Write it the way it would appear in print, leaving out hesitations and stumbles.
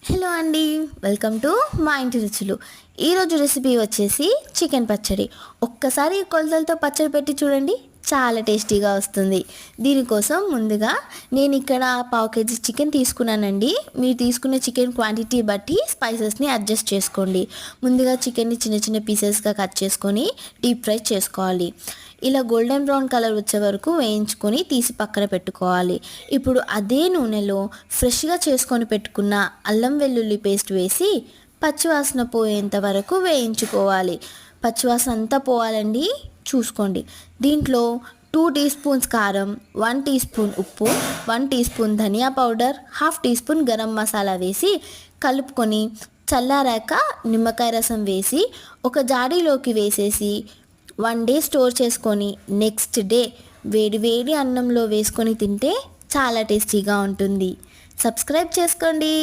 Hello అండి, welcome to మా ఇంటి రుచులు. ఈరోజు రెసిపీ వచ్చేసి చికెన్ పచ్చడి. ఒక్కసారి ఈ కొలతలతో పచ్చడి పెట్టి చూడండి, చాలా టేస్టీగా వస్తుంది. దీనికోసం ముందుగా నేను ఇక్కడ పావు కేజీ చికెన్ తీసుకున్నానండి. మీరు తీసుకున్న చికెన్ క్వాంటిటీ బట్టి స్పైసెస్ని అడ్జస్ట్ చేసుకోండి. ముందుగా చికెన్ని చిన్న చిన్న పీసెస్గా కట్ చేసుకొని డీప్ ఫ్రై చేసుకోవాలి. ఇలా గోల్డెన్ బ్రౌన్ కలర్ వచ్చే వరకు వేయించుకొని తీసి పక్కన పెట్టుకోవాలి. ఇప్పుడు అదే నూనెలో ఫ్రెష్గా చేసుకొని పెట్టుకున్న అల్లం వెల్లుల్లి పేస్ట్ వేసి పచ్చివాసన పోయేంత వరకు వేయించుకోవాలి. పచ్చివాసన అంతా పోవాలండి, చూసుకోండి. దీంట్లో 2 టీ స్పూన్స్ కారం, 1 టీ స్పూన్ ఉప్పు, 1 టీ స్పూన్ ధనియా powder, half teaspoon garam masala వేసి కలుపుకొని చల్లారాక నిమ్మకాయ రసం వేసి ఒక జాడీలోకి వేసేసి 1 డే స్టోర్ చేసుకొని నెక్స్ట్ డే వేడి వేడి అన్నంలో వేసుకొని తింటే చాలా టేస్టీగా ఉంటుంది. సబ్స్క్రైబ్ చేసుకోండి.